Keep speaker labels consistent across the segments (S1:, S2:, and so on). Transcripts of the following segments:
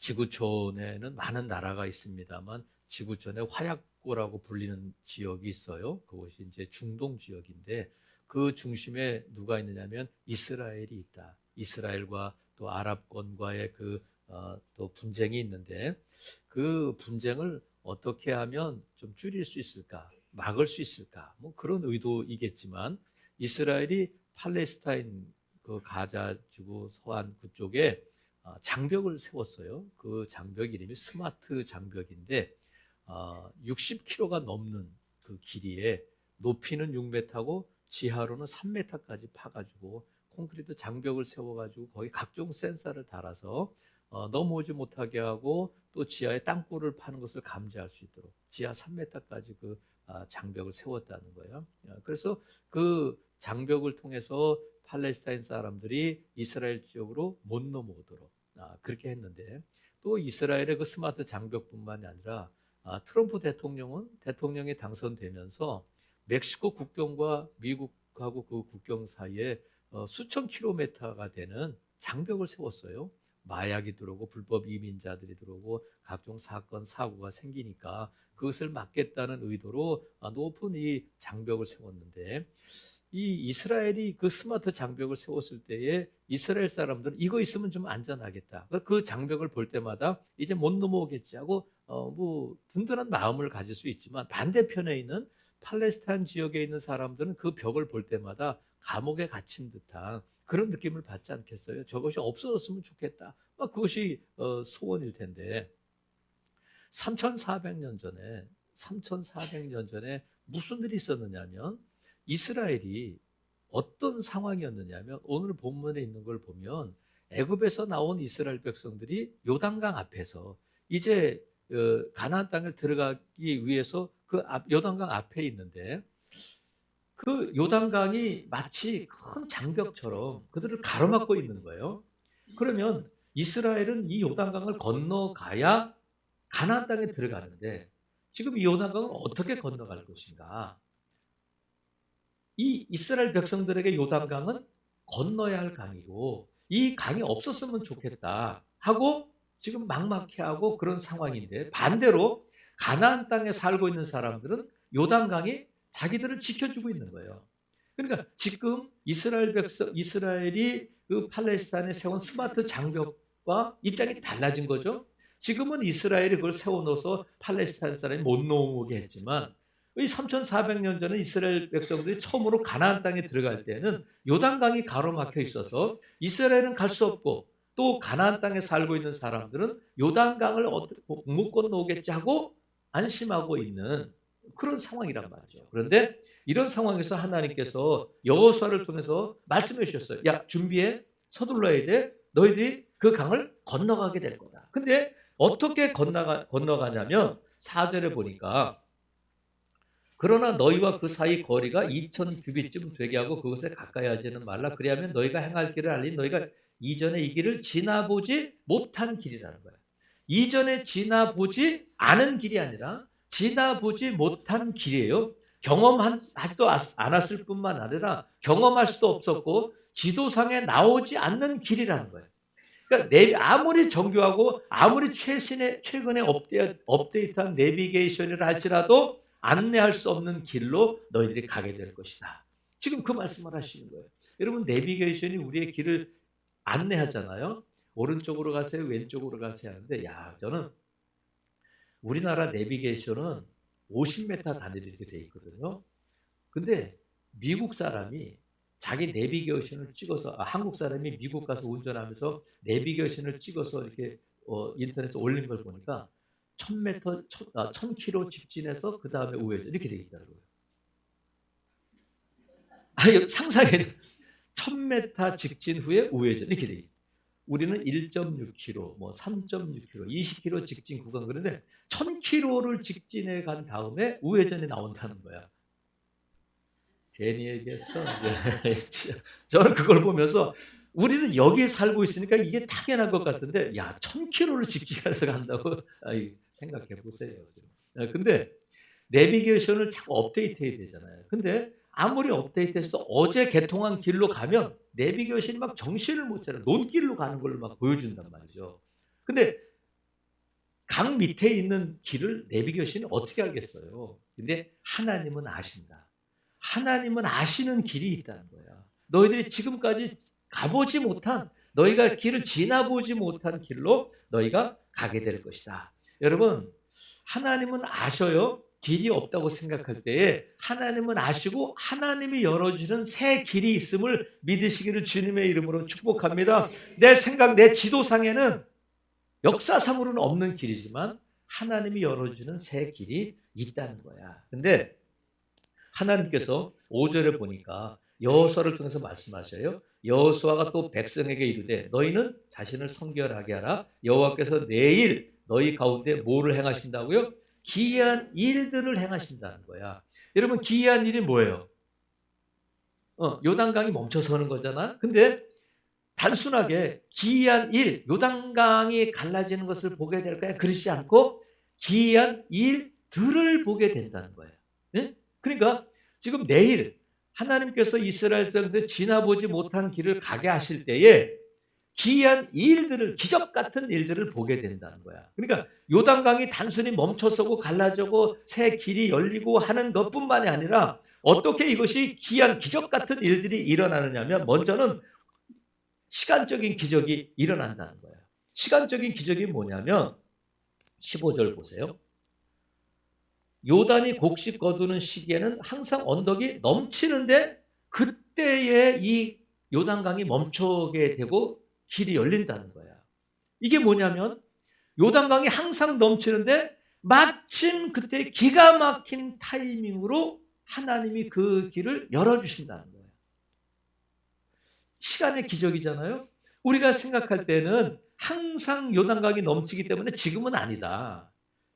S1: 지구촌에는 많은 나라가 있습니다만 지구촌에 화약고라고 불리는 지역이 있어요. 그곳이 이제 중동 지역인데 그 중심에 누가 있느냐면 이스라엘이 있다. 이스라엘과 또 아랍권과의 또 분쟁이 있는데 그 분쟁을 어떻게 하면 좀 줄일 수 있을까? 막을 수 있을까? 뭐 그런 의도이겠지만 이스라엘이 팔레스타인 그 가자 지구 서안 그쪽에 장벽을 세웠어요. 그 장벽 이름이 스마트 장벽인데 60km가 넘는 그 길이에 높이는 6m고 지하로는 3m까지 파가지고 콘크리트 장벽을 세워가지고 거기 각종 센서를 달아서 넘어오지 못하게 하고 또 지하에 땅굴을 파는 것을 감지할 수 있도록 지하 3m까지 그 장벽을 세웠다는 거예요. 그래서 그 장벽을 통해서 팔레스타인 사람들이 이스라엘 지역으로 못 넘어오도록 그렇게 했는데 또 이스라엘의 그 스마트 장벽뿐만이 아니라 트럼프 대통령이 당선되면서 멕시코 국경과 미국하고 그 국경 사이에 수천 킬로미터가 되는 장벽을 세웠어요. 마약이 들어오고 불법 이민자들이 들어오고 각종 사건 사고가 생기니까 그것을 막겠다는 의도로 높은 이 장벽을 세웠는데 이 이스라엘이 그 스마트 장벽을 세웠을 때에 이스라엘 사람들은 이거 있으면 좀 안전하겠다. 그 장벽을 볼 때마다 이제 못 넘어오겠지 하고 뭐 든든한 마음을 가질 수 있지만 반대편에 있는 팔레스타인 지역에 있는 사람들은 그 벽을 볼 때마다 감옥에 gat힌 듯한 그런 느낌을 받지 않겠어요? 저것이 없어졌으면 좋겠다. 그것이 소원일 텐데 3,400년 전에 무슨 일이 있었느냐면 이스라엘이 어떤 상황이었느냐면 오늘 본문에 있는 걸 보면 애굽에서 나온 이스라엘 백성들이 요단강 앞에서 이제 가나안 땅을 들어가기 위해서 그 요단강 앞에 있는데 그 요단강이 마치 큰 장벽처럼 그들을 가로막고 있는 거예요. 그러면 이스라엘은 이 요단강을 건너가야 가나안 땅에 들어가는데 지금 이 요단강을 어떻게 건너갈 것인가? 이 이스라엘 백성들에게 요단강은 건너야 할 강이고 이 강이 없었으면 좋겠다 하고 지금 막막해하고 그런 상황인데 반대로 가나안 땅에 살고 있는 사람들은 요단강이 자기들을 지켜주고 있는 거예요. 그러니까 지금 이스라엘이 그 팔레스타인에 세운 스마트 장벽과 입장이 달라진 거죠. 지금은 이스라엘이 그걸 세워놓아서 팔레스타인 사람이 못 넘어오게 했지만 이 3,400년 전에 이스라엘 백성들이 처음으로 가나안 땅에 들어갈 때는 요단강이 가로막혀 있어서 이스라엘은 갈 수 없고 또 가나안 땅에 살고 있는 사람들은 요단강을 못 건너오겠지 하고 안심하고 있는 그런 상황이란 말이죠. 그런데 이런 상황에서 하나님께서 여호수아를 통해서 말씀해 주셨어요. 야, 준비해. 서둘러야 돼. 너희들이 그 강을 건너가게 될 거다. 근데 어떻게 건너가냐면 4절에 보니까 그러나 너희와 그 사이 거리가 2,000규빗쯤 되게 하고 그것에 가까이 하지는 말라. 그리하면 너희가 행할 길을 알린 너희가 이전에 이 길을 지나보지 못한 길이라는 거예요. 이전에 지나보지 않은 길이 아니라 지나보지 못한 길이에요. 경험하지도 않았을 뿐만 아니라 경험할 수도 없었고 지도상에 나오지 않는 길이라는 거예요. 그러니까 아무리 정교하고 아무리 최근에 업데이트한 내비게이션이라 할지라도 안내할 수 없는 길로 너희들이 가게 될 것이다. 지금 그 말씀을 하시는 거예요. 여러분 내비게이션이 우리의 길을 안내하잖아요. 오른쪽으로 가세요, 왼쪽으로 가세요 하는데 저는 우리나라 내비게이션은 50m 단위로 이렇게 돼 있거든요. 근데 미국 사람이 자기 내비게이션을 찍어서 한국 사람이 미국 가서 운전하면서 내비게이션을 찍어서 이렇게 인터넷에 올린 걸 보니까 1,000m, 1,000km 직진해서 그 다음에 우회전 이렇게 돼 있더라고요. 상상해. 1,000m 직진 후에 우회전 이렇게 돼 있어요. 우리는 1.6km, 뭐 3.6km, 20km 직진 구간 그런데 1,000km를 직진해 간 다음에 우회전이 나온다는 거야. 괜히 얘기했어. 저는 그걸 보면서 우리는 여기에 살고 있으니까 이게 당연한 것 같은데 1,000km를 직진해서 간다고 생각해 보세요. 근데 내비게이션을 자꾸 업데이트해야 되잖아요. 근데 아무리 업데이트해서도 어제 개통한 길로 가면 내비게이션이 막 정신을 못 차려 논길로 가는 걸 막 보여준단 말이죠. 근데 강 밑에 있는 길을 내비게이션이 어떻게 알겠어요? 근데 하나님은 아신다. 하나님은 아시는 길이 있다는 거야. 너희들이 지금까지 가보지 못한, 너희가 길을 지나보지 못한 길로 너희가 가게 될 것이다. 여러분, 하나님은 아셔요. 길이 없다고 생각할 때에 하나님은 아시고 하나님이 열어주는 새 길이 있음을 믿으시기를 주님의 이름으로 축복합니다. 내 생각, 내 지도상에는 역사상으로는 없는 길이지만 하나님이 열어주는 새 길이 있다는 거야. 근데 하나님께서 5절에 보니까 여호수아를 통해서 말씀하셔요. 여호수아가 또 백성에게 이르되 너희는 자신을 성결하게 하라. 여호와께서 내일 너희 가운데 뭐를 행하신다고요? 기이한 일들을 행하신다는 거야. 여러분, 기이한 일이 뭐예요? 요단강이 멈춰서는 거잖아. 근데 단순하게 기이한 일, 요단강이 갈라지는 것을 보게 될 거야. 그렇지 않고 기이한 일들을 보게 된다는 거예요. 네? 그러니까 지금 내일 하나님께서 이스라엘 사람들 지나보지 못한 길을 가게 하실 때에 기이한 일들을, 기적 같은 일들을 보게 된다는 거야. 그러니까 요단강이 단순히 멈춰서고 갈라지고 새 길이 열리고 하는 것뿐만이 아니라 어떻게 이것이 기이한 기적 같은 일들이 일어나느냐면 먼저는 시간적인 기적이 일어난다는 거예요. 시간적인 기적이 뭐냐면 15절 보세요. 요단이 곡식 거두는 시기에는 항상 언덕이 넘치는데 그때에 이 요단강이 멈추게 되고 길이 열린다는 거야. 이게 뭐냐면 요단강이 항상 넘치는데 마침 그때 기가 막힌 타이밍으로 하나님이 그 길을 열어주신다는 거예요. 시간의 기적이잖아요. 우리가 생각할 때는 항상 요단강이 넘치기 때문에 지금은 아니다.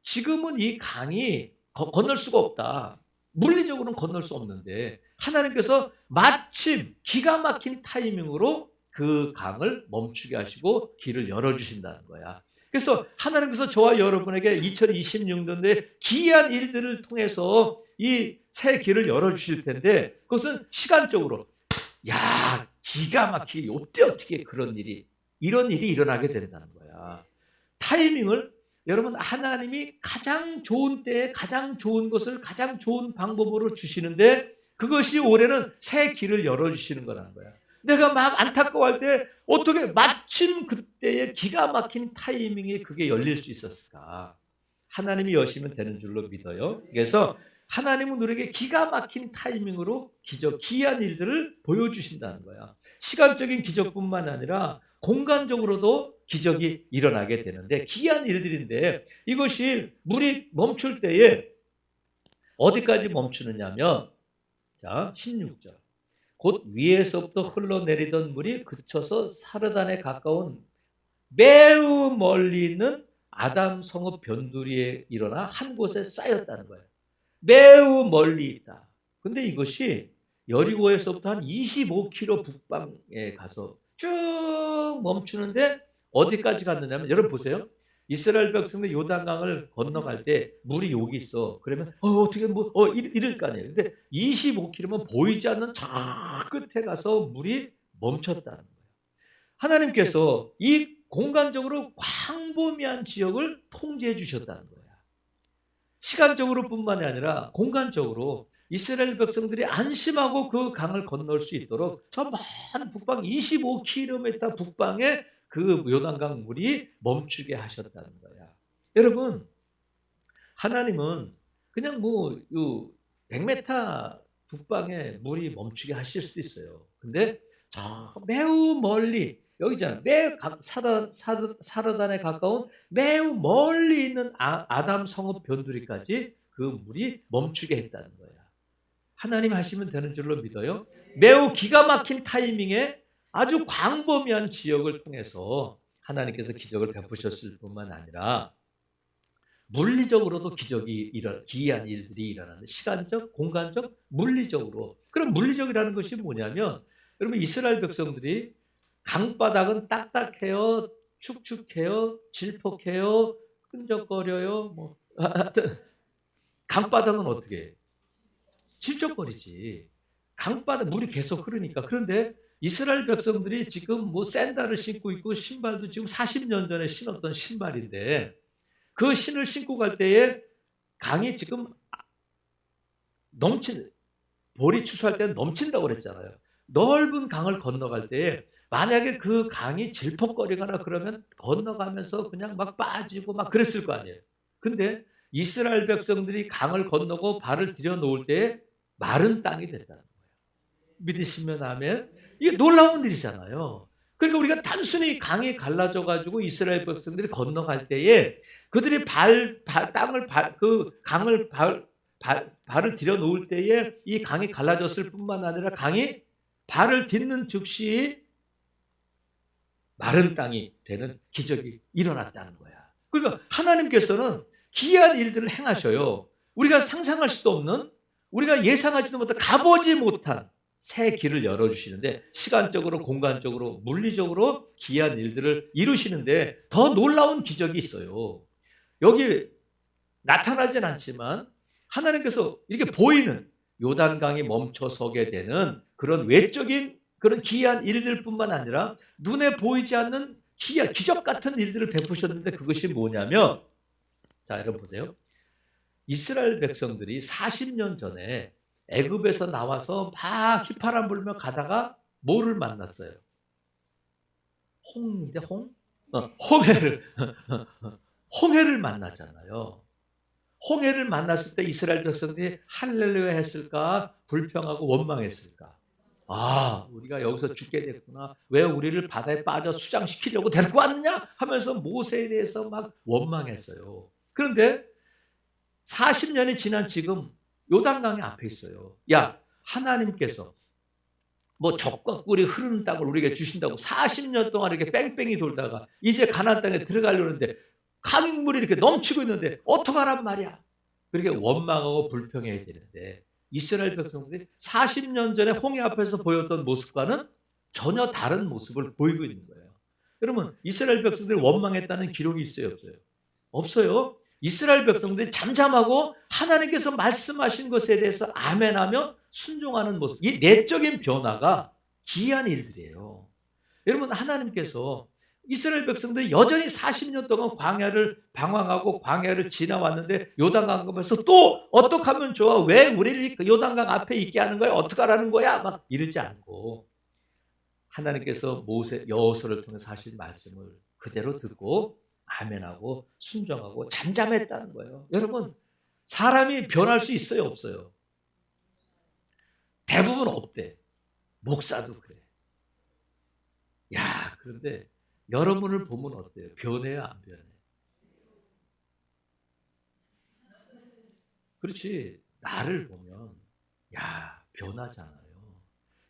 S1: 지금은 이 강이 건널 수가 없다. 물리적으로는 건널 수 없는데 하나님께서 마침 기가 막힌 타이밍으로 그 강을 멈추게 하시고 길을 열어주신다는 거야. 그래서 하나님께서 저와 여러분에게 2026년도에 기이한 일들을 통해서 이 새 길을 열어주실 텐데 그것은 시간적으로 야, 기가 막히게 어떻게 그런 일이, 이런 일이 일어나게 된다는 거야. 타이밍을 여러분, 하나님이 가장 좋은 때에 가장 좋은 것을 가장 좋은 방법으로 주시는데 그것이 올해는 새 길을 열어주시는 거라는 거야. 내가 막 안타까워할 때 어떻게 마침 그때의 기가 막힌 타이밍에 그게 열릴 수 있었을까? 하나님이 여시면 되는 줄로 믿어요. 그래서 하나님은 우리에게 기가 막힌 타이밍으로 기적, 기이한 일들을 보여주신다는 거야. 시간적인 기적뿐만 아니라 공간적으로도 기적이 일어나게 되는데 기이한 일들인데 이것이 물이 멈출 때에 어디까지 멈추느냐면 자 16절 곧 위에서부터 흘러내리던 물이 그쳐서 사르단에 가까운 매우 멀리 있는 아담 성읍 변두리에 일어나 한 곳에 쌓였다는 거예요. 매우 멀리 있다. 근데 이것이 여리고에서부터 한 25km 북방에 가서 쭉 멈추는데 어디까지 갔느냐면 여러분 보세요. 이스라엘 백성들 요단강을 건너갈 때 물이 여기 있어. 그러면 어떻게 이럴 거 아니에요. 근데 25km면 보이지 않는 저 끝에 가서 물이 멈췄다는 거예요. 하나님께서 이 공간적으로 광범위한 지역을 통제해 주셨다는 거예요. 시간적으로 뿐만이 아니라 공간적으로 이스라엘 백성들이 안심하고 그 강을 건널 수 있도록 저 먼 북방 25km 북방에 그 요단강 물이 멈추게 하셨다는 거야. 여러분, 하나님은 그냥 100m 북방에 물이 멈추게 하실 수도 있어요. 근데 저 매우 멀리 여기잖아. 매우 사르단에 가까운 매우 멀리 있는 아담 성읍 변두리까지 그 물이 멈추게 했다는 거야. 하나님 하시면 되는 줄로 믿어요. 매우 기가 막힌 타이밍에 아주 광범위한 지역을 통해서 하나님께서 기적을 베푸셨을 뿐만 아니라 물리적으로도 기이한 일들이 일어나는 시간적, 공간적, 물리적으로. 그럼 물리적이라는 것이 뭐냐면 여러분 이스라엘 백성들이 강바닥은 딱딱해요, 축축해요, 질퍽해요, 끈적거려요. 하여튼 강바닥은 어떻게 해요? 질적거리지. 강바닥 물이 계속 흐르니까. 그런데 이스라엘 백성들이 지금 샌들을 신고 있고 신발도 지금 40년 전에 신었던 신발인데 그 신을 신고 갈 때에 강이 지금 볼이 추수할 때는 넘친다고 그랬잖아요. 넓은 강을 건너갈 때에 만약에 그 강이 질퍽거리거나 그러면 건너가면서 그냥 막 빠지고 막 그랬을 거 아니에요. 근데 이스라엘 백성들이 강을 건너고 발을 들여놓을 때에 마른 땅이 됐다는 거예요. 믿으시면 아멘. 이게 놀라운 일이잖아요. 그러니까 우리가 단순히 강이 갈라져 가지고 이스라엘 백성들이 건너갈 때에 그들이 발을 들여놓을 때에 이 강이 갈라졌을 뿐만 아니라 강이 발을 딛는 즉시 마른 땅이 되는 기적이 일어났다는 거야. 그러니까 하나님께서는 기이한 일들을 행하셔요. 우리가 상상할 수도 없는, 우리가 예상하지도 못한, 가보지 못한 새 길을 열어주시는데, 시간적으로, 공간적으로, 물리적으로 기이한 일들을 이루시는데 더 놀라운 기적이 있어요. 여기 나타나진 않지만 하나님께서 이렇게 보이는 요단강이 멈춰서게 되는 그런 외적인 그런 기이한 일들뿐만 아니라 눈에 보이지 않는 기이한 기적 같은 일들을 베푸셨는데, 그것이 뭐냐면, 자, 여러분 보세요. 이스라엘 백성들이 40년 전에 애굽에서 나와서 막 휘파람 불며 가다가 뭐를 만났어요? 홍해를 만났잖아요. 홍해를 만났을 때 이스라엘 백성들이 할렐루야 했을까? 불평하고 원망했을까? 아, 우리가 여기서 죽게 됐구나. 왜 우리를 바다에 빠져 수장시키려고 데리고 왔느냐? 하면서 모세에 대해서 막 원망했어요. 그런데 40년이 지난 지금 요단강이 앞에 있어요. 야, 하나님께서 뭐 적과 꿀이 흐르는 땅을 우리에게 주신다고 40년 동안 이렇게 뺑뺑이 돌다가 이제 가나안 땅에 들어가려는데 강물이 이렇게 넘치고 있는데 어떡하란 말이야. 그렇게 원망하고 불평해야 되는데, 이스라엘 백성들이 40년 전에 홍해 앞에서 보였던 모습과는 전혀 다른 모습을 보이고 있는 거예요. 여러분, 이스라엘 백성들이 원망했다는 기록이 있어요, 없어요? 없어요. 이스라엘 백성들이 잠잠하고 하나님께서 말씀하신 것에 대해서 아멘하며 순종하는 모습, 이 내적인 변화가 기이한 일들이에요. 여러분, 하나님께서 이스라엘 백성들이 여전히 40년 동안 광야를 방황하고 광야를 지나왔는데 요단강 가면서 또 어떻게 하면 좋아? 왜 우리를 요단강 앞에 있게 하는 거야? 어떻게 하라는 거야? 막 이러지 않고 하나님께서 모세 여호수아를 통해서 하신 말씀을 그대로 듣고 아멘하고 순종하고 잠잠했다는 거예요. 여러분, 사람이 변할 수 있어요, 없어요? 대부분 없대. 목사도 그래. 야, 그런데 여러분을 보면 어때요? 변해요, 안 변해? 그렇지. 나를 보면 야, 변하잖아요.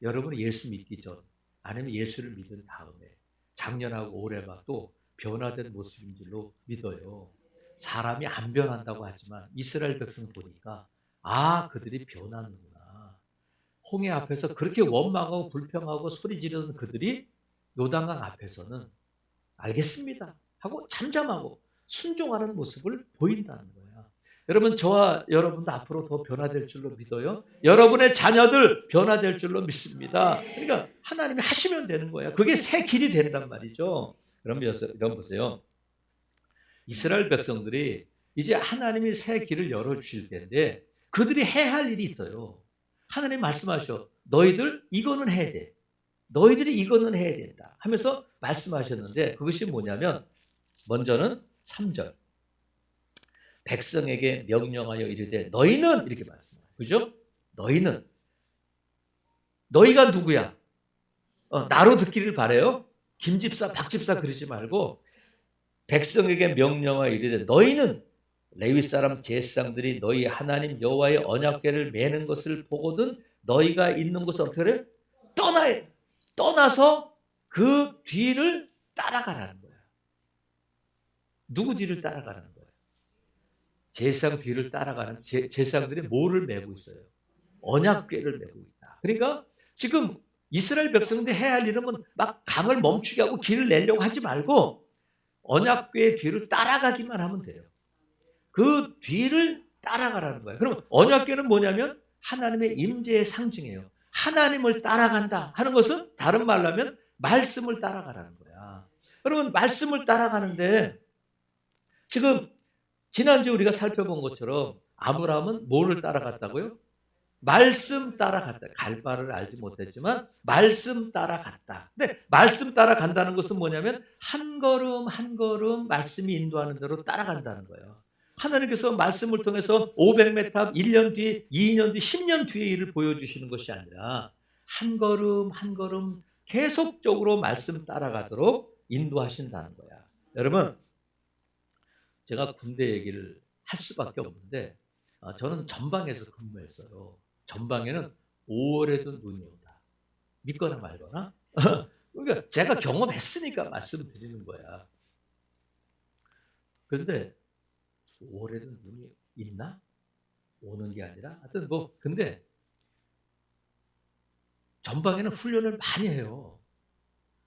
S1: 여러분이 예수 믿기 전 아니면 예수를 믿은 다음에 작년하고 올해가 또 변화된 모습인 줄로 믿어요. 사람이 안 변한다고 하지만 이스라엘 백성 보니까 아, 그들이 변하는구나. 홍해 앞에서 그렇게 원망하고 불평하고 소리 지르는 그들이 요단강 앞에서는 알겠습니다 하고 잠잠하고 순종하는 모습을 보인다는 거야. 여러분, 저와 여러분도 앞으로 더 변화될 줄로 믿어요. 여러분의 자녀들 변화될 줄로 믿습니다. 그러니까 하나님이 하시면 되는 거야. 그게 새 길이 된단 말이죠. 그럼 보세요. 이스라엘 백성들이 이제 하나님이 새 길을 열어주실 텐데 그들이 해야 할 일이 있어요. 하나님 말씀하셔. 너희들 이거는 해야 돼. 너희들이 이거는 해야 된다 하면서 말씀하셨는데, 그것이 뭐냐면 먼저는 3절. 백성에게 명령하여 이르되 너희는, 이렇게 말씀해요. 그죠? 너희는. 너희가 누구야? 나로 듣기를 바라요. 김집사, 박집사 그러지 말고 백성에게 명령하여 이르되 너희는 레위 사람 제사장들이 너희 하나님 여호와의 언약궤를 매는 것을 보거든 너희가 있는 곳을 어떻게 해? 떠나서 그 뒤를 따라가라는 거야. 누구 뒤를 따라가라는 거야? 제사장 뒤를 따라가는, 제사장들이 뭐를 메고 있어요? 언약궤를 메고 있다. 그러니까 지금 이스라엘 백성들이 해야 할 일은 막 강을 멈추게 하고 길을 내려고 하지 말고 언약궤의 뒤를 따라가기만 하면 돼요. 그 뒤를 따라가라는 거예요. 그럼 언약궤는 뭐냐면 하나님의 임재의 상징이에요. 하나님을 따라간다 하는 것은 다른 말로 하면 말씀을 따라가라는 거야. 여러분, 말씀을 따라가는데 지금 지난주 우리가 살펴본 것처럼 아브라함은 뭐를 따라갔다고요? 말씀 따라갔다. 갈 바를 알지 못했지만 말씀 따라갔다. 근데 말씀 따라간다는 것은 뭐냐면 한 걸음 한 걸음 말씀이 인도하는 대로 따라간다는 거예요. 하나님께서 말씀을 통해서 500m, 1년 뒤, 2년 뒤, 10년 뒤의 일을 보여주시는 것이 아니라 한 걸음 한 걸음 계속적으로 말씀 따라가도록 인도하신다는 거야. 여러분, 제가 군대 얘기를 할 수밖에 없는데 저는 전방에서 근무했어요. 전방에는 5월에도 눈이 온다. 믿거나 말거나. 그러니까 제가 경험했으니까 말씀드리는 거야. 그런데 5월에도 눈이 있나? 오는 게 아니라 하여튼 근데 전방에는 훈련을 많이 해요.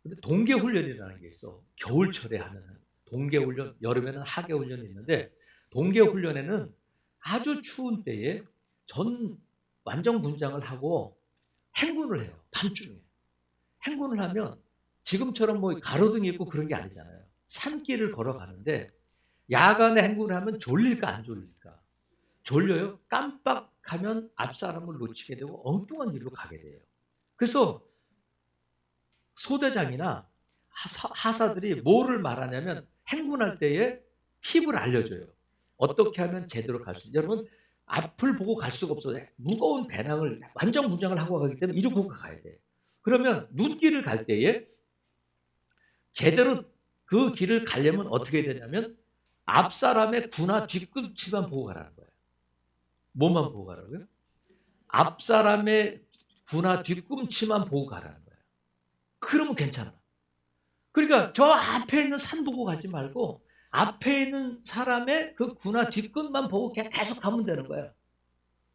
S1: 근데 동계 훈련이라는 게 있어. 겨울철에 하는 동계 훈련, 여름에는 하계 훈련이 있는데 동계 훈련에는 아주 추운 때에 완전 군장을 하고 행군을 해요. 밤중에. 행군을 하면 지금처럼 가로등이 있고 그런 게 아니잖아요. 산길을 걸어가는데 야간에 행군을 하면 졸릴까 안 졸릴까? 졸려요. 깜빡하면 앞 사람을 놓치게 되고 엉뚱한 길로 가게 돼요. 그래서 소대장이나 하사들이 뭐를 말하냐면 행군할 때에 팁을 알려줘요. 어떻게 하면 제대로 갈 수 있어요. 여러분, 앞을 보고 갈 수가 없어요. 무거운 배낭을 완전 군장을 하고 가기 때문에 이러고 가야 돼. 그러면 눈길을 갈 때에 제대로 그 길을 가려면 어떻게 해야 되냐면 앞 사람의 구나 뒤꿈치만 보고 가라는 거예요. 뭐만 보고 가라고요? 앞 사람의 구나 뒤꿈치만 보고 가라는 거예요. 그러면 괜찮아. 그러니까 저 앞에 있는 산 보고 가지 말고 앞에 있는 사람의 그 구나 뒤끝만 보고 계속 가면 되는 거예요.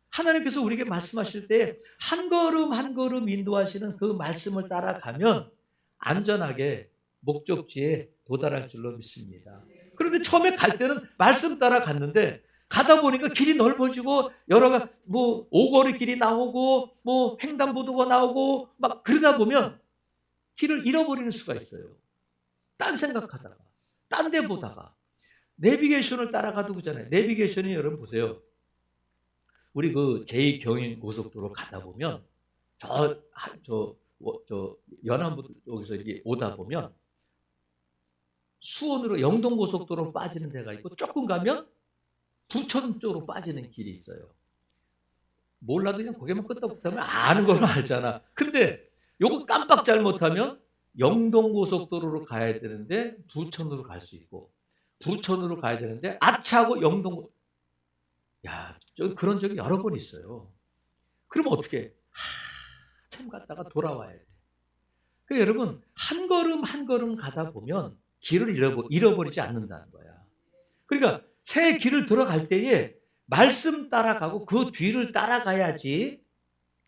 S1: 하나님께서 우리에게 말씀하실 때 한 걸음 한 걸음 인도하시는 그 말씀을 따라가면 안전하게 목적지에 도달할 줄로 믿습니다. 그런데 처음에 갈 때는 말씀 따라 갔는데 가다 보니까 길이 넓어지고 여러 가지 오거리 길이 나오고 횡단보도가 나오고 막 그러다 보면 길을 잃어버리는 수가 있어요. 딴 생각하다가 딴 데 보다가 내비게이션을 따라가도 그잖아요. 내비게이션이 여러분 보세요. 우리 그 제2경인고속도로 가다 보면 저 연안부 쪽에서 이게 오다 보면 수원으로 영동고속도로 빠지는 데가 있고 조금 가면 부천 쪽으로 빠지는 길이 있어요. 몰라도 그냥 고개만 끄덕끄덕하면 아는 걸로 알잖아. 근데 요거 깜빡 잘못하면 영동고속도로로 가야 되는데 부천으로 갈 수 있고 부천으로 가야 되는데 아차하고 그런 적이 여러 번 있어요. 그러면 어떻게 참 갔다가 돌아와야 돼. 그러니까 여러분 한 걸음 한 걸음 가다 보면 길을 잃어버리지 않는다는 거야. 그러니까 새 길을 들어갈 때에 말씀 따라가고 그 뒤를 따라가야지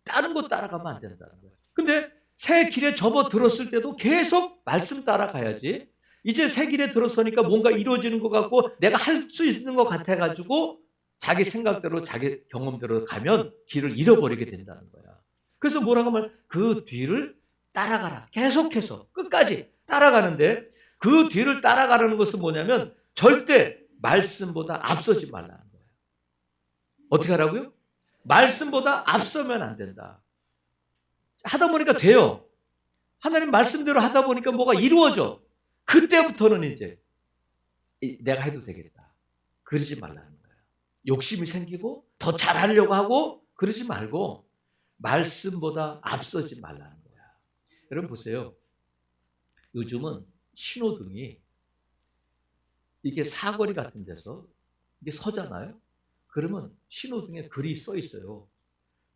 S1: 다른 거 따라가면 안 된다는 거야. 근데 새 길에 접어들었을 때도 계속 말씀 따라가야지. 이제 새 길에 들어서니까 뭔가 이루어지는 것 같고 내가 할 수 있는 것 같아가지고 자기 생각대로 자기 경험대로 가면 길을 잃어버리게 된다는 거야. 그래서 뭐라고 하면 그 뒤를 따라가라. 계속해서 끝까지 따라가는데 그 뒤를 따라가라는 것은 뭐냐면 절대 말씀보다 앞서지 말라는 거예요. 어떻게 하라고요? 말씀보다 앞서면 안 된다. 하다 보니까 돼요. 하나님 말씀대로 하다 보니까 뭐가 이루어져. 그때부터는 이제 내가 해도 되겠다. 그러지 말라는 거예요. 욕심이 생기고 더 잘하려고 하고 그러지 말고 말씀보다 앞서지 말라는 거야. 여러분 보세요. 요즘은 신호등이 이게 사거리 같은 데서 이게 서잖아요. 그러면 신호등에 글이 써 있어요.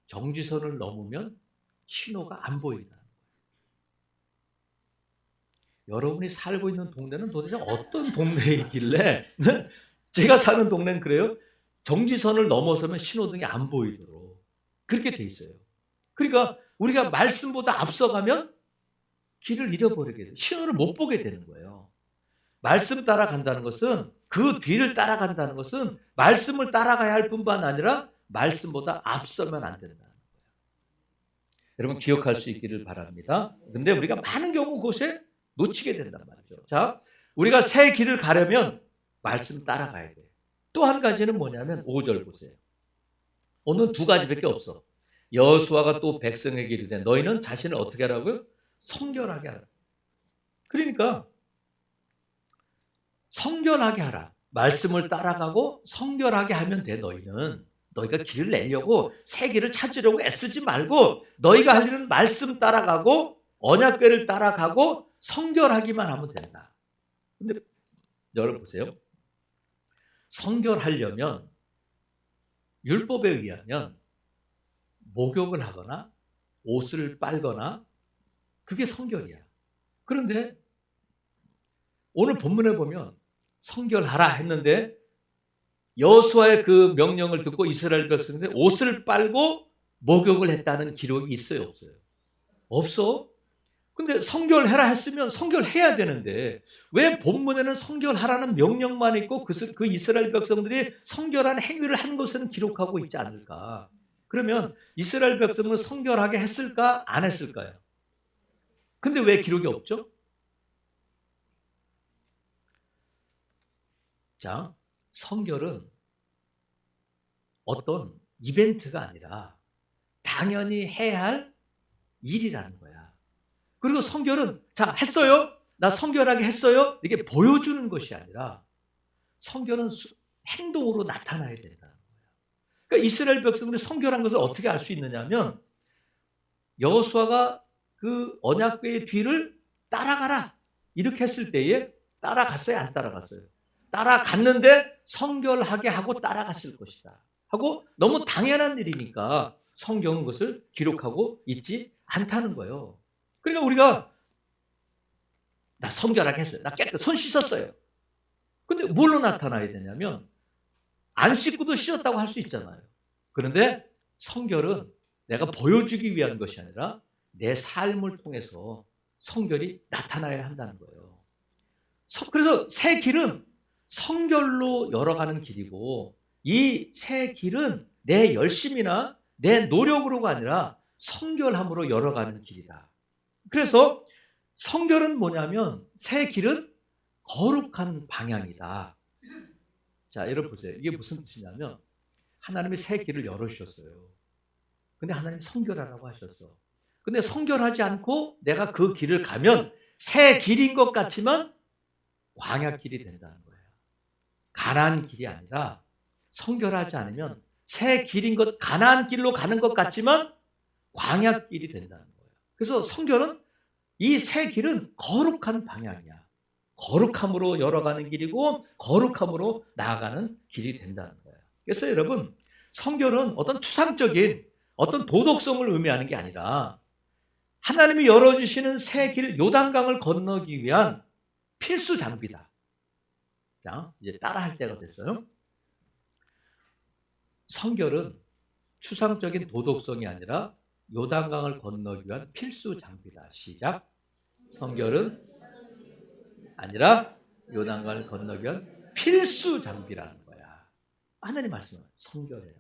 S1: 정지선을 넘으면 신호가 안 보인다. 여러분이 살고 있는 동네는 도대체 어떤 동네이길래 제가 사는 동네는 그래요. 정지선을 넘어서면 신호등이 안 보이도록 그렇게 돼 있어요. 그러니까 우리가 말씀보다 앞서가면 길을 잃어버리게 돼요. 신호를 못 보게 되는 거예요. 말씀 따라간다는 것은 그 뒤를 따라간다는 것은 말씀을 따라가야 할 뿐만 아니라 말씀보다 앞서면 안 된다는 거예요. 여러분 기억할 수 있기를 바랍니다. 근데 우리가 많은 경우 그것에 놓치게 된단 말이죠. 자, 우리가 새 길을 가려면 말씀 따라가야 돼. 또 한 가지는 뭐냐면 5절 보세요. 오늘 두 가지밖에 없어. 여호수아가 또 백성에게 이르되 너희는 자신을 어떻게 하라고요? 성결하게 하라. 그러니까 성결하게 하라. 말씀을 따라가고 성결하게 하면 돼. 너희가 길을 내려고 새 길을 찾으려고 애쓰지 말고 너희가 할 일은 말씀 따라가고 언약궤를 따라가고 성결하기만 하면 된다. 근데 여러분 보세요. 성결하려면 율법에 의하면 목욕을 하거나 옷을 빨거나 그게 성결이야. 그런데 오늘 본문에 보면 성결하라 했는데 여호수아의 그 명령을 듣고 이스라엘 백성들이 옷을 빨고 목욕을 했다는 기록이 있어요, 없어요? 없어. 근데 성결해라 했으면 성결해야 되는데 왜 본문에는 성결하라는 명령만 있고 그 이스라엘 백성들이 성결한 행위를 한 것은 기록하고 있지 않을까? 그러면 이스라엘 백성은 성결하게 했을까? 안 했을까요? 근데 왜 기록이 없죠? 자, 성결은 어떤 이벤트가 아니라 당연히 해야 할 일이라는 거야. 그리고 성결은 자, 했어요? 나 성결하게 했어요? 이게 보여주는 것이 아니라 성결은 행동으로 나타나야 된다는 거야. 그러니까 이스라엘 백성들이 성결한 것을 어떻게 알 수 있느냐면 여호수아가 그 언약궤의 뒤를 따라가라 이렇게 했을 때에 따라갔어요? 안 따라갔어요? 따라갔는데 성결하게 하고 따라갔을 것이다 하고 너무 당연한 일이니까 성경은 그것을 기록하고 있지 않다는 거예요. 그러니까 우리가 나 성결하게 했어요. 나 깨끗 손 씻었어요. 근데 뭘로 나타나야 되냐면 안 씻고도 씻었다고 할 수 있잖아요. 그런데 성결은 내가 보여주기 위한 것이 아니라 내 삶을 통해서 성결이 나타나야 한다는 거예요. 그래서 새 길은 성결로 열어가는 길이고 이 새 길은 내 열심이나 내 노력으로가 아니라 성결함으로 열어가는 길이다. 그래서 성결은 뭐냐면 새 길은 거룩한 방향이다. 자, 여러분 보세요. 이게 무슨 뜻이냐면 하나님이 새 길을 열어주셨어요. 근데 하나님 성결하라고 하셨어. 근데 성결하지 않고 내가 그 길을 가면 새 길인 것 같지만 광야길이 된다는 거예요. 가나안 길이 아니라 성결하지 않으면 새 길인 것, 가나안 길로 가는 것 같지만 광야길이 된다는 거예요. 그래서 성결은 이 새 길은 거룩한 방향이야. 거룩함으로 열어가는 길이고 거룩함으로 나아가는 길이 된다는 거예요. 그래서 여러분 성결은 어떤 추상적인 어떤 도덕성을 의미하는 게 아니라 하나님이 열어주시는 새 길 요단강을 건너기 위한 필수 장비다. 자, 이제 따라할 때가 됐어요. 성결은 추상적인 도덕성이 아니라 요단강을 건너기 위한 필수 장비다. 시작. 성결은 아니라 요단강을 건너기 위한 필수 장비라는 거야. 하나님 말씀은 성결해라.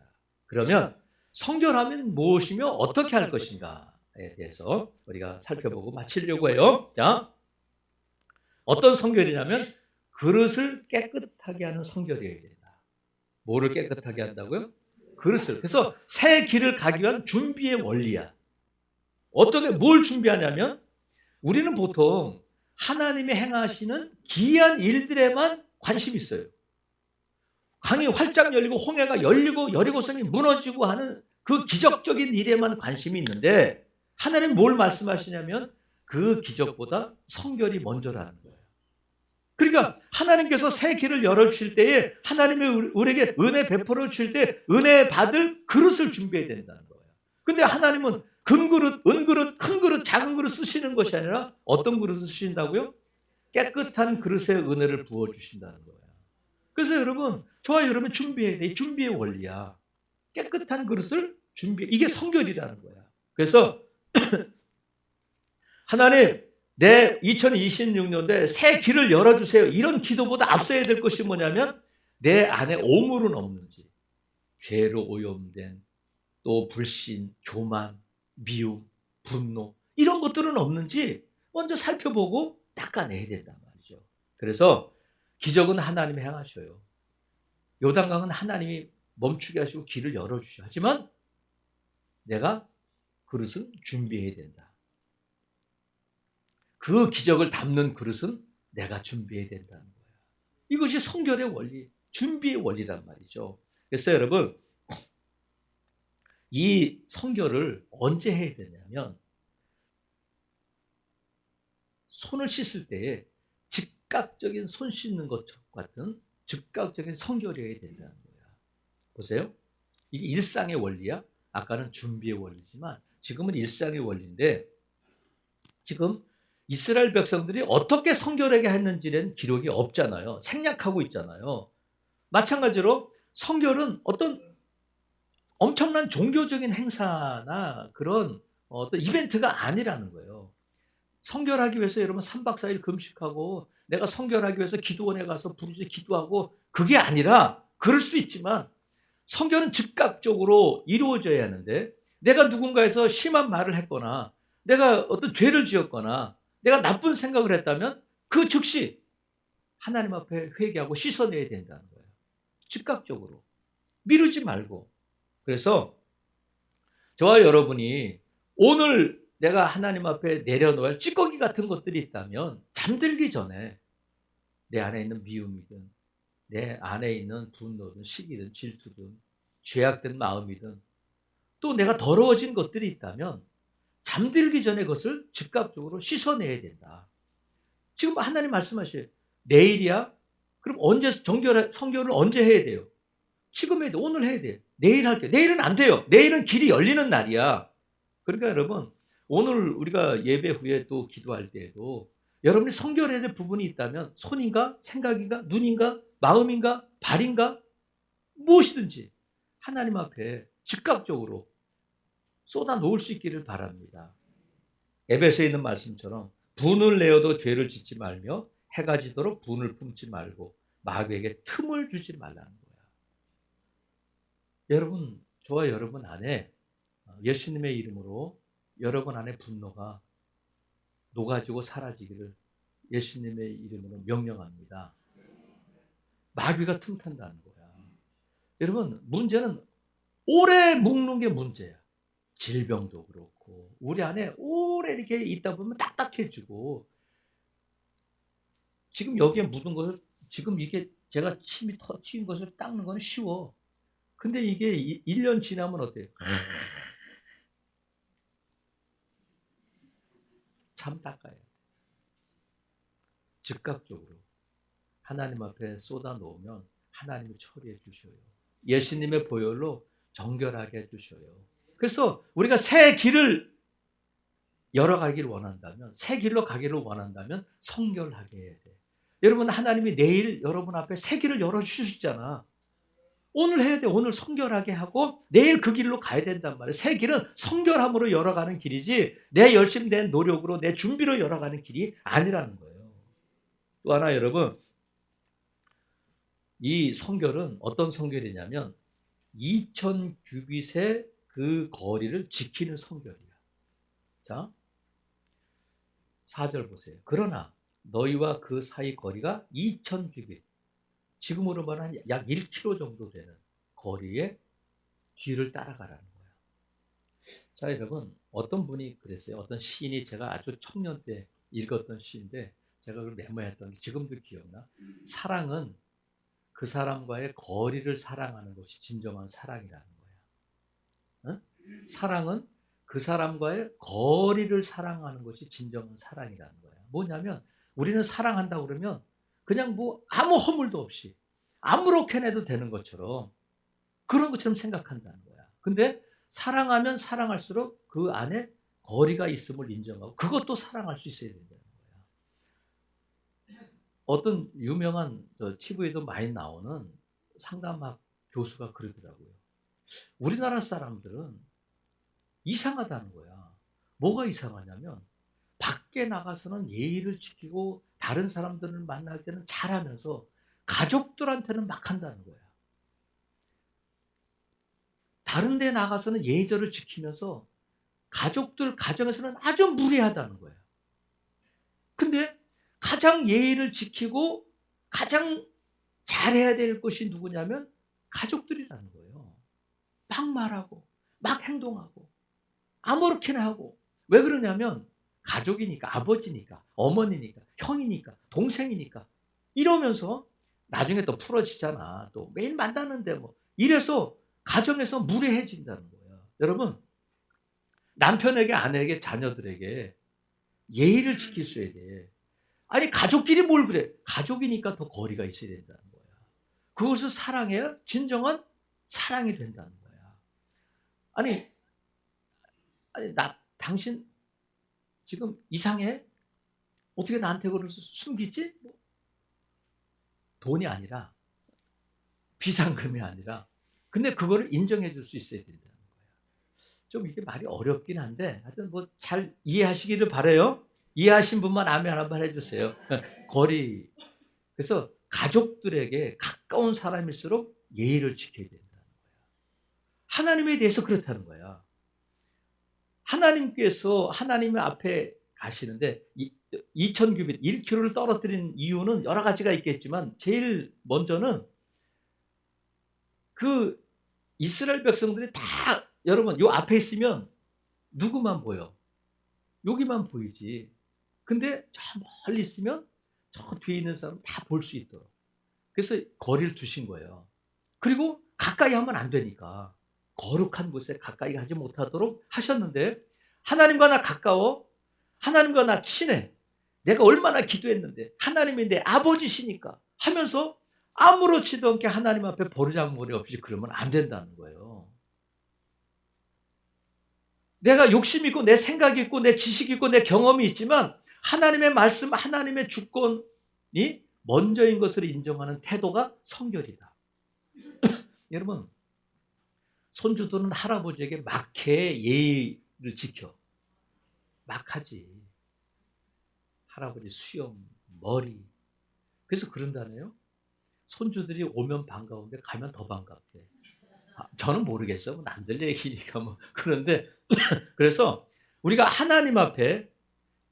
S1: 그러면 성결하면 무엇이며 어떻게 할 것인가에 대해서 우리가 살펴보고 마치려고 해요. 자, 어떤 성결이냐면 그릇을 깨끗하게 하는 성결이어야 된다. 뭐를 깨끗하게 한다고요? 그릇을. 그래서 새 길을 가기 위한 준비의 원리야. 어떻게 뭘 준비하냐면 우리는 보통 하나님이 행하시는 기이한 일들에만 관심이 있어요. 강이 활짝 열리고 홍해가 열리고 여리고성이 무너지고 하는 그 기적적인 일에만 관심이 있는데 하나님 뭘 말씀하시냐면 그 기적보다 성결이 먼저라는 거예요. 그러니까 하나님께서 새 길을 열어주실 때에 하나님이 우리에게 은혜 베풀어 주실 때 은혜 받을 그릇을 준비해야 된다는 거예요. 근데 하나님은 금그릇, 은그릇, 큰 그릇, 작은 그릇 쓰시는 것이 아니라 어떤 그릇을 쓰신다고요? 깨끗한 그릇에 은혜를 부어주신다는 거예요. 그래서 여러분, 저와 여러분 준비해야 돼. 준비의 원리야. 깨끗한 그릇을 준비해. 이게 성결이라는 거야. 그래서 하나님, 내 2026년도에 새 길을 열어주세요. 이런 기도보다 앞서야 될 것이 뭐냐면 내 안에 오물은 없는지, 죄로 오염된 또 불신, 교만, 미움, 분노 이런 것들은 없는지 먼저 살펴보고 닦아내야 된단 말이죠. 그래서 기적은 하나님이 행하셔요. 요단강은 하나님이 멈추게 하시고 길을 열어주셔. 하지만 내가 그릇은 준비해야 된다. 그 기적을 담는 그릇은 내가 준비해야 된다는 거예요. 이것이 성결의 원리, 준비의 원리란 말이죠. 그래서 여러분, 이 성결을 언제 해야 되냐면 손을 씻을 때에 즉각적인 손 씻는 것 같은 즉각적인 성결이어야 된다는 거야. 보세요. 이게 일상의 원리야. 아까는 준비의 원리지만 지금은 일상의 원리인데, 지금 이스라엘 백성들이 어떻게 성결하게 했는지는 기록이 없잖아요. 생략하고 있잖아요. 마찬가지로 성결은 어떤 엄청난 종교적인 행사나 그런 어떤 이벤트가 아니라는 거예요. 성결하기 위해서 여러분 3박 4일 금식하고 내가 성결하기 위해서 기도원에 가서 부르짖어 기도하고, 그게 아니라, 그럴 수 있지만 성결은 즉각적으로 이루어져야 하는데, 내가 누군가에서 심한 말을 했거나 내가 어떤 죄를 지었거나 내가 나쁜 생각을 했다면 그 즉시 하나님 앞에 회개하고 씻어내야 된다는 거예요. 즉각적으로. 미루지 말고. 그래서 저와 여러분이 오늘 내가 하나님 앞에 내려놓을 찌꺼기 같은 것들이 있다면 잠들기 전에 내 안에 있는 미움이든 내 안에 있는 분노든 시기든 질투든 죄악된 마음이든 또 내가 더러워진 것들이 있다면 잠들기 전에 그것을 즉각적으로 씻어내야 된다. 지금 하나님 말씀하셔요. 내일이야? 그럼 언제 성결을 언제 해야 돼요? 지금 해야 돼. 오늘 해야 돼. 내일 할게요. 내일은 안 돼요. 내일은 길이 열리는 날이야. 그러니까 여러분, 오늘 우리가 예배 후에 또 기도할 때에도 여러분이 성결해야 될 부분이 있다면 손인가 생각인가 눈인가 마음인가 발인가 무엇이든지 하나님 앞에 즉각적으로 쏟아 놓을 수 있기를 바랍니다. 에베소에 있는 말씀처럼 분을 내어도 죄를 짓지 말며 해가 지도록 분을 품지 말고 마귀에게 틈을 주지 말라는 거야. 여러분, 저와 여러분 안에 예수님의 이름으로 여러분 안에 분노가 녹아지고 사라지기를 예수님의 이름으로 명령합니다. 마귀가 틈탄다는 거야. 여러분, 문제는 오래 묵는 게 문제야. 질병도 그렇고 우리 안에 오래 이렇게 있다 보면 딱딱해지고, 지금 여기에 묻은 것을, 지금 이게 제가 침이 튄 것을 닦는 건 쉬워. 근데 이게 1년 지나면 어때요? 참 닦아야 돼. 즉각적으로 하나님 앞에 쏟아 놓으면 하나님이 처리해 주셔요. 예수님의 보혈로 정결하게 해 주셔요. 그래서 우리가 새 길을 열어가기를 원한다면, 새 길로 가기를 원한다면 성결하게 해야 돼. 여러분, 하나님이 내일 여러분 앞에 새 길을 열어주시잖아. 오늘 해야 돼. 오늘 성결하게 하고 내일 그 길로 가야 된단 말이에요. 새 길은 성결함으로 열어가는 길이지 내 열심히 된 노력으로 내 준비로 열어가는 길이 아니라는 거예요. 또 하나 여러분, 이 성결은 어떤 성결이냐면 2000규빗의 그 거리를 지키는 성결이야. 자, 4절 보세요. 그러나 너희와 그 사이 거리가 2000규빗, 지금으로 말하면 약 1km 정도 되는 거리에 뒤를 따라가라는 거예요. 자, 여러분, 어떤 분이 그랬어요. 어떤 시인이, 제가 아주 청년 때 읽었던 시인데 제가 그걸 메모했던 게 지금도 기억나. 사랑은 그 사람과의 거리를 사랑하는 것이 진정한 사랑이라는 거야. 응? 사랑은 그 사람과의 거리를 사랑하는 것이 진정한 사랑이라는 거야. 뭐냐면 우리는 사랑한다고 그러면 그냥 뭐 아무 허물도 없이 아무렇게나 해도 되는 것처럼, 그런 것처럼 생각한다는 거야. 근데 사랑하면 사랑할수록 그 안에 거리가 있음을 인정하고 그것도 사랑할 수 있어야 된다는 거야. 어떤 유명한 TV에도 많이 나오는 상담학 교수가 그러더라고요. 우리나라 사람들은 이상하다는 거야. 뭐가 이상하냐면 밖에 나가서는 예의를 지키고 다른 사람들을 만날 때는 잘하면서 가족들한테는 막 한다는 거야. 다른 데 나가서는 예절을 지키면서 가족들 가정에서는 아주 무례하다는 거야. 근데 가장 예의를 지키고 가장 잘해야 될 것이 누구냐면 가족들이라는 거예요. 막 말하고 막 행동하고 아무렇게나 하고. 왜 그러냐면 가족이니까, 아버지니까, 어머니니까, 형이니까, 동생이니까 이러면서 나중에 또 풀어지잖아. 또 매일 만나는데 뭐 이래서 가정에서 무례해진다는 거야. 여러분, 남편에게, 아내에게, 자녀들에게 예의를 지킬 수 있어야 돼. 아니 가족끼리 뭘 그래. 가족이니까 더 거리가 있어야 된다는 거야. 그것을 사랑해야 진정한 사랑이 된다는 거야. 아니 당신 지금 이상해? 어떻게 나한테 그래서 숨기지? 돈이 아니라, 비상금이 아니라, 근데 그거를 인정해 줄 수 있어야 된다는 거야. 좀 이게 말이 어렵긴 한데 하여튼 뭐 잘 이해하시기를 바라요. 이해하신 분만 아멘 한번 해주세요. 거리. 그래서 가족들에게 가까운 사람일수록 예의를 지켜야 된다는 거야. 하나님에 대해서 그렇다는 거야. 하나님께서 하나님의 앞에 가시는데 2000규빗 1km를 떨어뜨린 이유는 여러 가지가 있겠지만 제일 먼저는 그 이스라엘 백성들이 다, 여러분 요 앞에 있으면 누구만 보여? 여기만 보이지. 근데 저 멀리 있으면 저 뒤에 있는 사람 다 볼 수 있도록. 그래서 거리를 두신 거예요. 그리고 가까이 하면 안 되니까 거룩한 곳에 가까이 가지 못하도록 하셨는데, 하나님과 나 가까워, 하나님과 나 친해, 내가 얼마나 기도했는데 하나님이 내 아버지시니까 하면서 아무렇지도 않게 하나님 앞에 버르장머리 없이 그러면 안 된다는 거예요. 내가 욕심 있고 내 생각이 있고 내 지식이 있고 내 경험이 있지만 하나님의 말씀, 하나님의 주권이 먼저인 것을 인정하는 태도가 성결이다. 여러분, 손주들은 할아버지에게 막해 예의를 지켜. 막하지. 할아버지 수염, 머리. 그래서 그런다네요. 손주들이 오면 반가운데 가면 더 반갑대. 저는 모르겠어요. 남들 얘기니까 뭐. 그런데 그래서 우리가 하나님 앞에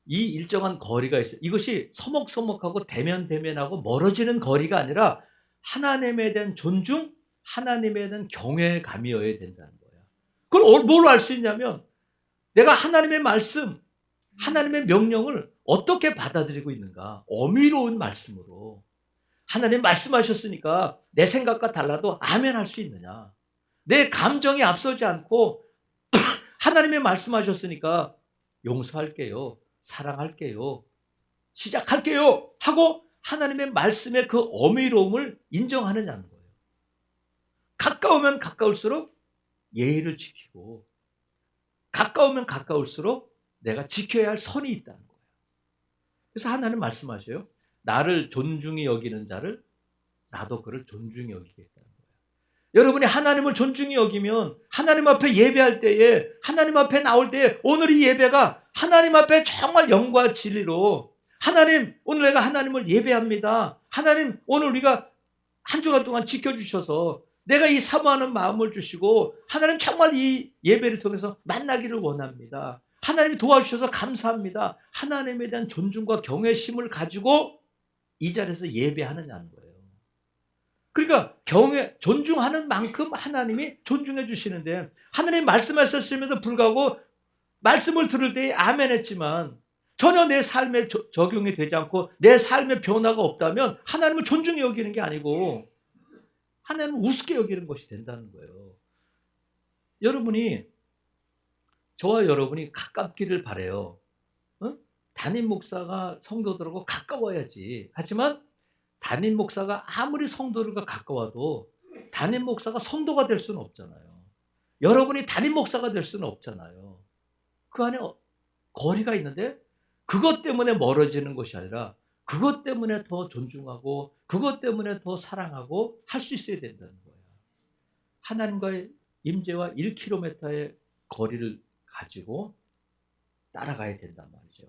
S1: 이 일정한 거리가 있어요. 이것이 서먹서먹하고 대면대면하고 멀어지는 거리가 아니라 하나님에 대한 존중, 하나님에 대한 경외감이어야 된다는 거야. 그걸 뭘로 알 수 있냐면 내가 하나님의 말씀, 하나님의 명령을 어떻게 받아들이고 있는가. 어미로운 말씀으로. 하나님 말씀하셨으니까 내 생각과 달라도 아멘 할 수 있느냐. 내 감정이 앞서지 않고 하나님의 말씀하셨으니까 용서할게요, 사랑할게요, 시작할게요 하고 하나님의 말씀의 그 어미로움을 인정하느냐는 거예요. 가까우면 가까울수록 예의를 지키고 가까우면 가까울수록 내가 지켜야 할 선이 있다는 거예요. 그래서 하나님 말씀하셔요. 나를 존중히 여기는 자를 나도 그를 존중히 여기겠다는 거예요. 여러분이 하나님을 존중히 여기면 하나님 앞에 예배할 때에, 하나님 앞에 나올 때에 오늘 이 예배가 하나님 앞에 정말 영과 진리로, 하나님 오늘 내가 하나님을 예배합니다. 하나님 오늘 우리가 한 주간 동안 지켜주셔서 내가 이 사모하는 마음을 주시고 하나님 정말 이 예배를 통해서 만나기를 원합니다. 하나님이 도와주셔서 감사합니다. 하나님에 대한 존중과 경외심을 가지고 이 자리에서 예배하느냐는 거예요. 그러니까 존중하는 만큼 하나님이 존중해 주시는데, 하나님 말씀하셨음에도 불구하고 말씀을 들을 때에 아멘 했지만 전혀 내 삶에 적용이 되지 않고 내 삶에 변화가 없다면 하나님을 존중해 여기는 게 아니고 하나님을 우습게 여기는 것이 된다는 거예요. 여러분이, 저와 여러분이 가깝기를 바라요. 담임 목사가 성도들하고 가까워야지. 하지만 담임 목사가 아무리 성도들과 가까워도 담임 목사가 성도가 될 수는 없잖아요. 여러분이 담임 목사가 될 수는 없잖아요. 그 안에 거리가 있는데 그것 때문에 멀어지는 것이 아니라 그것 때문에 더 존중하고 그것 때문에 더 사랑하고 할 수 있어야 된다는 거예요. 하나님과의 임재와 1km의 거리를 가지고 따라가야 된단 말이죠.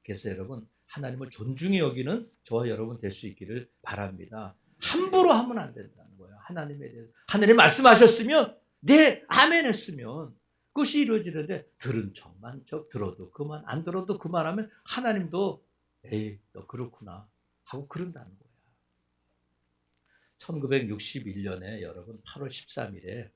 S1: 그래서 여러분, 하나님을 존중히 여기는 저와 여러분 될 수 있기를 바랍니다. 함부로 하면 안 된다는 거예요. 하나님에 대해서. 하나님 말씀하셨으면, 네, 아멘 했으면 그것이 이루어지는데 들은 척만 척, 들어도 그만, 안 들어도 그만하면 하나님도 에이 너 그렇구나 하고 그런다는 거예요. 1961년에 여러분 8월 13일에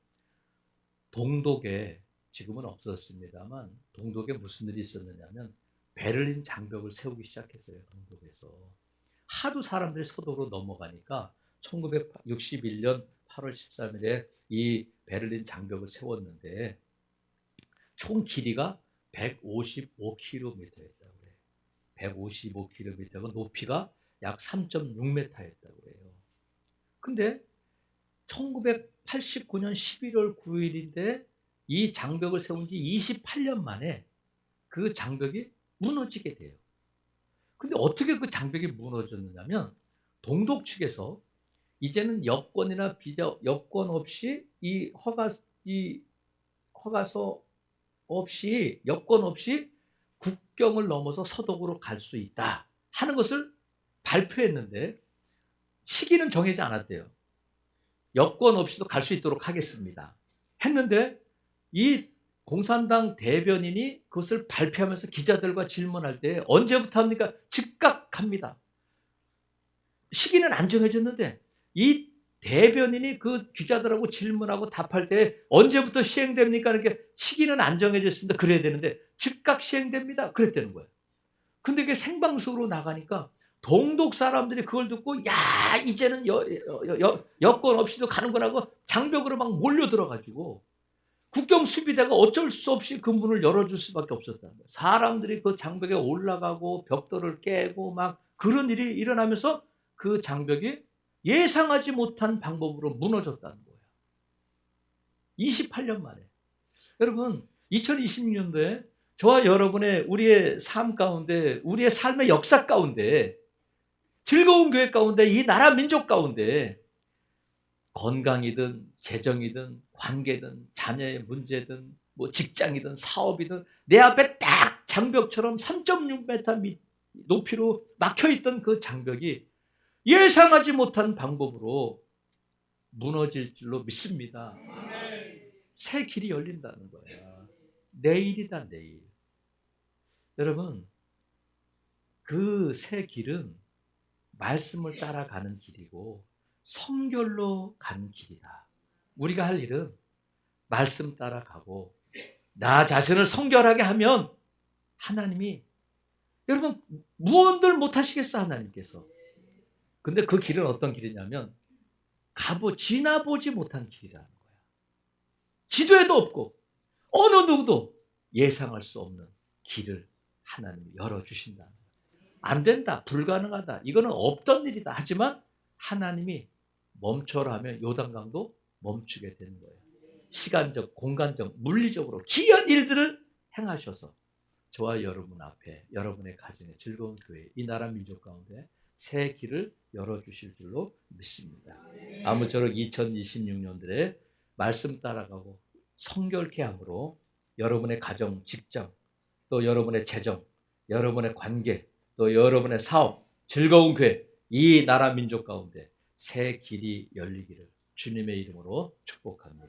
S1: 동독에, 지금은 없었습니다만 동독에 무슨 일이 있었느냐면 베를린 장벽을 세우기 시작했어요. 동독에서 하도 사람들이 서도로 넘어가니까 1961년 8월 13일에 이 베를린 장벽을 세웠는데 총 길이가 155km였다고 그래요. 155km고 높이가 약 3.6m였다고 그래요. 근데 1989년 11월 9일인데 이 장벽을 세운 지 28년 만에 그 장벽이 무너지게 돼요. 근데 어떻게 그 장벽이 무너졌느냐면 동독 측에서 이제는 여권이나 비자, 여권 없이 이 허가서 없이, 여권 없이 국경을 넘어서 서독으로 갈 수 있다 하는 것을 발표했는데 시기는 정해지 않았대요. 여권 없이도 갈 수 있도록 하겠습니다 했는데 이 공산당 대변인이 그것을 발표하면서 기자들과 질문할 때 언제부터 합니까? 즉각 합니다. 시기는 안 정해졌는데 이 대변인이 그 기자들하고 질문하고 답할 때 언제부터 시행됩니까? 이렇게 시기는 안 정해졌습니다. 그래야 되는데 즉각 시행됩니다. 그랬다는 거예요. 근데 그게 생방송으로 나가니까 동독 사람들이 그걸 듣고 야 이제는 여권 없이도 가는구나 하고 장벽으로 막 몰려들어가지고 국경 수비대가 어쩔 수 없이 그 문을 열어줄 수밖에 없었다는 거예요. 사람들이 그 장벽에 올라가고 벽돌을 깨고 막 그런 일이 일어나면서 그 장벽이 예상하지 못한 방법으로 무너졌다는 거예요. 28년 만에. 여러분 2026년도에 저와 여러분의 우리의 삶 가운데, 우리의 삶의 역사 가운데, 즐거운 교회 가운데, 이 나라 민족 가운데 건강이든 재정이든 관계든 자녀의 문제든 뭐 직장이든 사업이든 내 앞에 딱 장벽처럼 3.6m 높이로 막혀있던 그 장벽이 예상하지 못한 방법으로 무너질 줄로 믿습니다. 새 길이 열린다는 거야. 내일이다, 내일. 여러분, 그 새 길은 말씀을 따라가는 길이고 성결로 가는 길이다. 우리가 할 일은 말씀 따라가고 나 자신을 성결하게 하면 하나님이, 여러분 무언들 못하시겠어 하나님께서. 근데 그 길은 어떤 길이냐면 지나보지 못한 길이라는 거야. 지도에도 없고 어느 누구도 예상할 수 없는 길을 하나님이 열어주신다는 거야. 안 된다, 불가능하다, 이거는 없던 일이다 하지만 하나님이 멈춰라 하면 요단강도 멈추게 되는 거예요. 시간적, 공간적, 물리적으로 기이한 일들을 행하셔서 저와 여러분 앞에, 여러분의 가정에, 즐거운 교회, 이 나라 민족 가운데 새 길을 열어주실 줄로 믿습니다. 아무쪼록 2026년들에 말씀 따라가고 성결케 함으로 여러분의 가정, 직장, 또 여러분의 재정, 여러분의 관계, 또 여러분의 사업, 즐거운 교회, 이 나라 민족 가운데 새 길이 열리기를 주님의 이름으로 축복합니다.